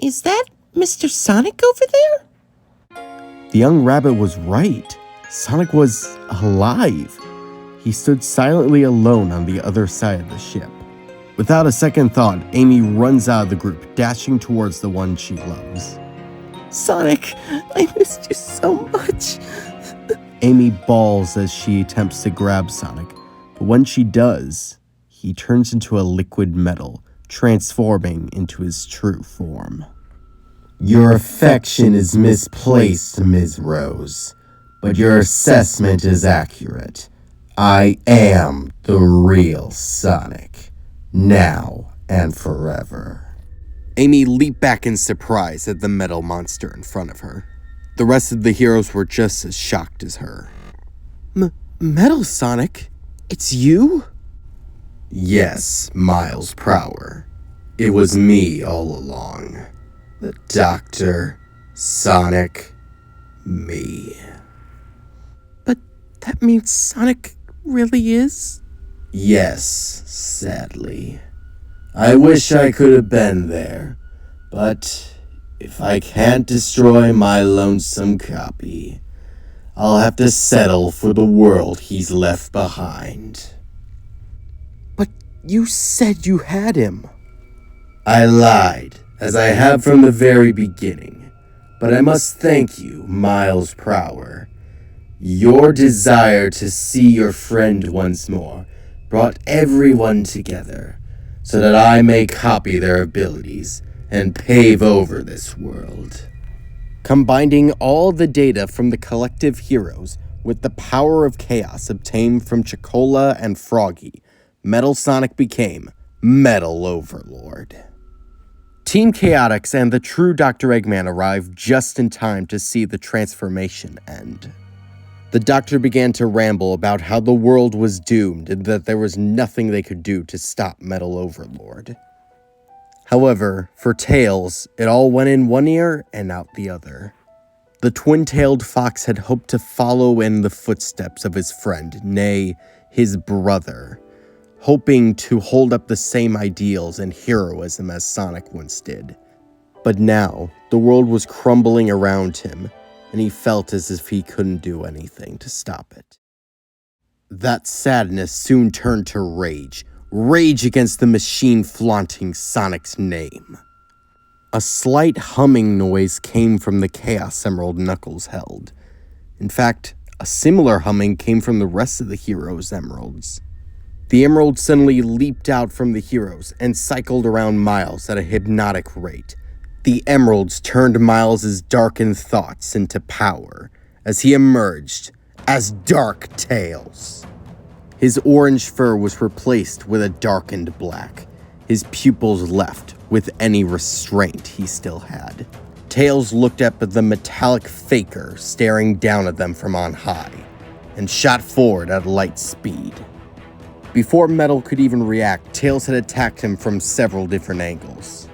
Is that Mr. Sonic over there? The young rabbit was right. Sonic was alive. He stood silently alone on the other side of the ship. Without a second thought, Amy runs out of the group, dashing towards the one she loves. Sonic, I missed you so much. Amy bawls as she attempts to grab Sonic, but when she does, he turns into a liquid metal, transforming into his true form. Your affection is misplaced, Ms. Rose, but your assessment is accurate. I am the real Sonic, now and forever. Amy leaped back in surprise at the metal monster in front of her. The rest of the heroes were just as shocked as her. Metal Sonic? It's you? Yes, Miles Prower. It was me all along. The Doctor, Sonic, me. But that means Sonic really is? Yes, sadly. I wish I could have been there, but if I can't destroy my lonesome copy, I'll have to settle for the world he's left behind. But you said you had him. I lied, as I have from the very beginning, but I must thank you, Miles Prower. Your desire to see your friend once more brought everyone together, so that I may copy their abilities and pave over this world. Combining all the data from the collective heroes with the power of chaos obtained from Chocola and Froggy, Metal Sonic became Metal Overlord. Team Chaotix and the true Dr. Eggman arrived just in time to see the transformation end. The Doctor began to ramble about how the world was doomed and that there was nothing they could do to stop Metal Overlord. However, for Tails, it all went in one ear and out the other. The twin-tailed fox had hoped to follow in the footsteps of his friend, nay, his brother, hoping to hold up the same ideals and heroism as Sonic once did. But now, the world was crumbling around him, and he felt as if he couldn't do anything to stop it. That sadness soon turned to rage against the machine flaunting Sonic's name. A slight humming noise came from the Chaos Emerald Knuckles held. In fact, a similar humming came from the rest of the heroes' emeralds. The emerald suddenly leaped out from the heroes and cycled around Miles at a hypnotic rate. The emeralds turned Miles' darkened thoughts into power as he emerged as Dark Tails. His orange fur was replaced with a darkened black. His pupils left with any restraint he still had. Tails looked up at the metallic faker staring down at them from on high and shot forward at light speed. Before Metal could even react, Tails had attacked him from several different angles.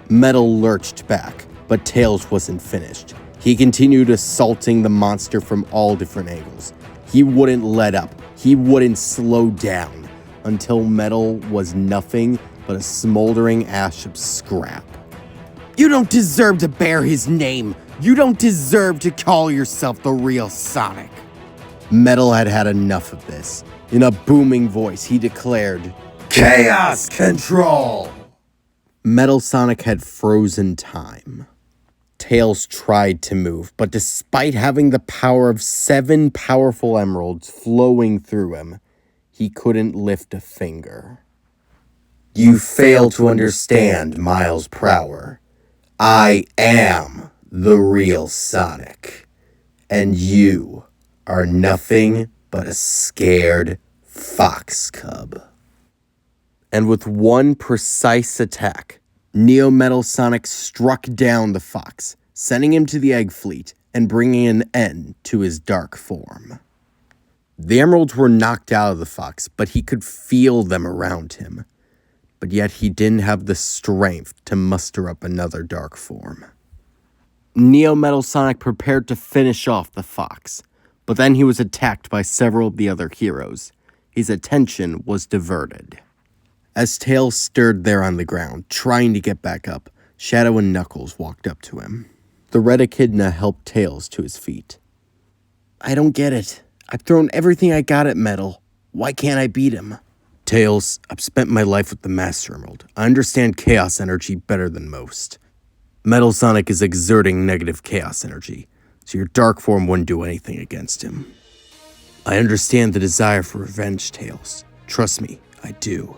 Metal lurched back, but Tails wasn't finished. He continued assaulting the monster from all different angles. He wouldn't let up. He wouldn't slow down until Metal was nothing but a smoldering ash of scrap. You don't deserve to bear his name. You don't deserve to call yourself the real Sonic. Metal had had enough of this. In a booming voice, he declared, Chaos Control! Metal Sonic had frozen time. Tails tried to move, but despite having the power of 7 powerful emeralds flowing through him, he couldn't lift a finger. You fail to understand, Miles Prower. I am the real Sonic, and you are nothing but a scared fox cub. And with one precise attack, Neo Metal Sonic struck down the fox, sending him to the Egg Fleet and bringing an end to his dark form. The emeralds were knocked out of the fox, but he could feel them around him. But yet he didn't have the strength to muster up another dark form. Neo Metal Sonic prepared to finish off the fox, but then he was attacked by several of the other heroes. His attention was diverted. As Tails stirred there on the ground, trying to get back up, Shadow and Knuckles walked up to him. The red echidna helped Tails to his feet. I don't get it. I've thrown everything I got at Metal. Why can't I beat him? Tails, I've spent my life with the Master Emerald. I understand chaos energy better than most. Metal Sonic is exerting negative chaos energy, so your dark form wouldn't do anything against him. I understand the desire for revenge, Tails. Trust me, I do.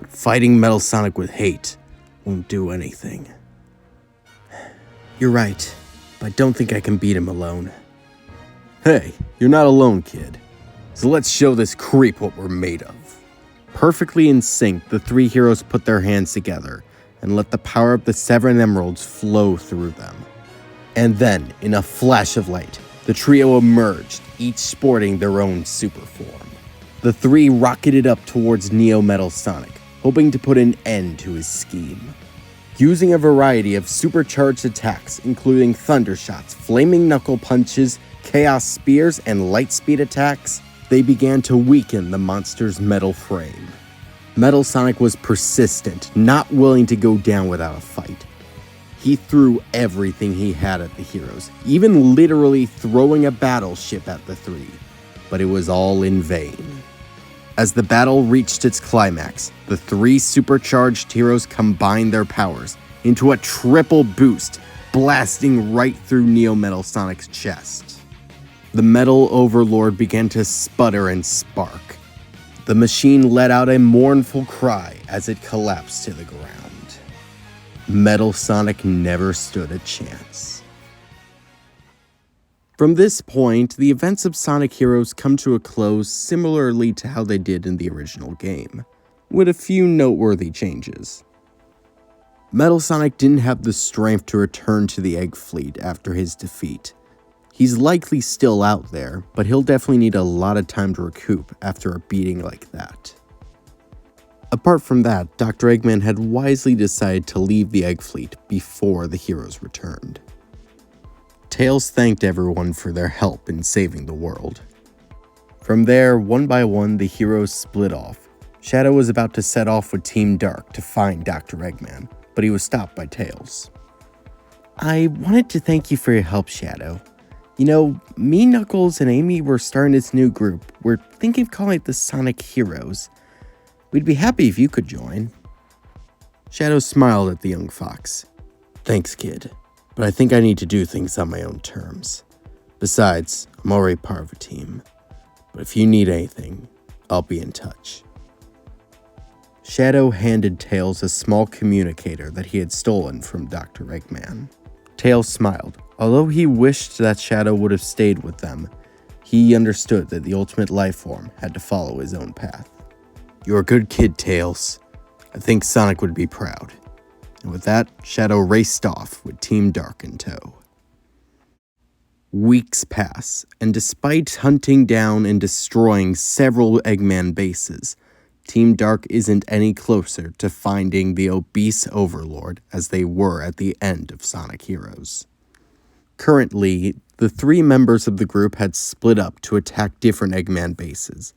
But fighting Metal Sonic with hate won't do anything. You're right, but I don't think I can beat him alone. Hey, you're not alone, kid. So let's show this creep what we're made of. Perfectly in sync, the three heroes put their hands together and let the power of the 7 emeralds flow through them. And then, in a flash of light, the trio emerged, each sporting their own super form. The three rocketed up towards Neo Metal Sonic, hoping to put an end to his scheme. Using a variety of supercharged attacks, including thunder shots, flaming knuckle punches, chaos spears, and light speed attacks, they began to weaken the monster's metal frame. Metal Sonic was persistent, not willing to go down without a fight. He threw everything he had at the heroes, even literally throwing a battleship at the three, but it was all in vain. As the battle reached its climax, the three supercharged heroes combined their powers into a triple boost, blasting right through Neo Metal Sonic's chest. The Metal Overlord began to sputter and spark. The machine let out a mournful cry as it collapsed to the ground. Metal Sonic never stood a chance. From this point, the events of Sonic Heroes come to a close similarly to how they did in the original game, with a few noteworthy changes. Metal Sonic didn't have the strength to return to the Egg Fleet after his defeat. He's likely still out there, but he'll definitely need a lot of time to recoup after a beating like that. Apart from that, Dr. Eggman had wisely decided to leave the Egg Fleet before the heroes returned. Tails thanked everyone for their help in saving the world. From there, one by one, the heroes split off. Shadow was about to set off with Team Dark to find Dr. Eggman, but he was stopped by Tails. I wanted to thank you for your help, Shadow. You know, me, Knuckles, and Amy were starting this new group. We're thinking of calling it the Sonic Heroes. We'd be happy if you could join. Shadow smiled at the young fox. Thanks, kid, but I think I need to do things on my own terms. Besides, I'm already part of a team. But if you need anything, I'll be in touch. Shadow handed Tails a small communicator that he had stolen from Dr. Eggman. Tails smiled. Although he wished that Shadow would have stayed with them, he understood that the ultimate life form had to follow his own path. You're a good kid, Tails. I think Sonic would be proud. And with that, Shadow raced off with Team Dark in tow. Weeks pass, and despite hunting down and destroying several Eggman bases, Team Dark isn't any closer to finding the obese Overlord as they were at the end of Sonic Heroes. Currently, the three members of the group had split up to attack different Eggman bases.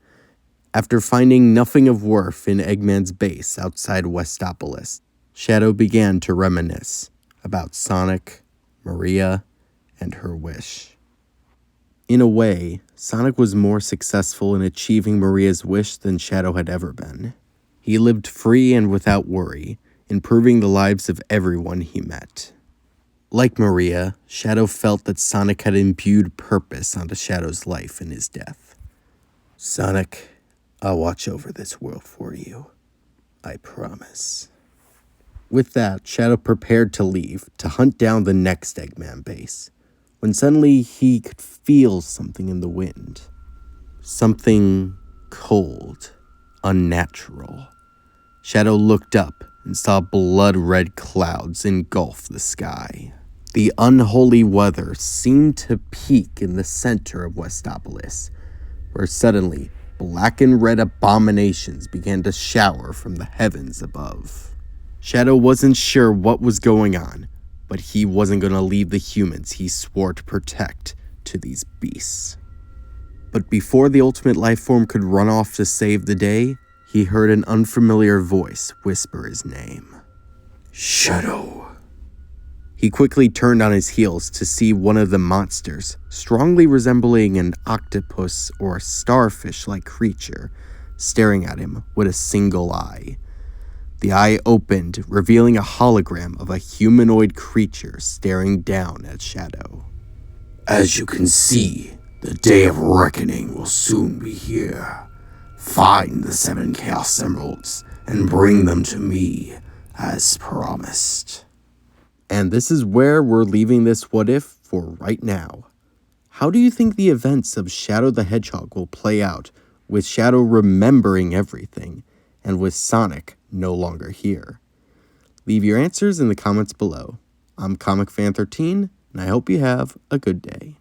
After finding nothing of worth in Eggman's base outside Westopolis, Shadow began to reminisce about Sonic, Maria, and her wish. In a way, Sonic was more successful in achieving Maria's wish than Shadow had ever been. He lived free and without worry, improving the lives of everyone he met. Like Maria, Shadow felt that Sonic had imbued purpose onto Shadow's life in his death. Sonic, I'll watch over this world for you. I promise. With that, Shadow prepared to leave to hunt down the next Eggman base, when suddenly he could feel something in the wind. Something cold, unnatural. Shadow looked up and saw blood-red clouds engulf the sky. The unholy weather seemed to peak in the center of Westopolis, where suddenly black and red abominations began to shower from the heavens above. Shadow wasn't sure what was going on, but he wasn't going to leave the humans he swore to protect to these beasts. But before the ultimate life form could run off to save the day, he heard an unfamiliar voice whisper his name. Shadow. He quickly turned on his heels to see one of the monsters, strongly resembling an octopus or starfish-like creature, staring at him with a single eye. The eye opened, revealing a hologram of a humanoid creature staring down at Shadow. As you can see, the day of reckoning will soon be here. Find the 7 Chaos Emeralds and bring them to me, as promised. And this is where we're leaving this what if for right now. How do you think the events of Shadow the Hedgehog will play out, with Shadow remembering everything, and with Sonic no longer here? Leave your answers in the comments below. I'm ComicFan13, and I hope you have a good day.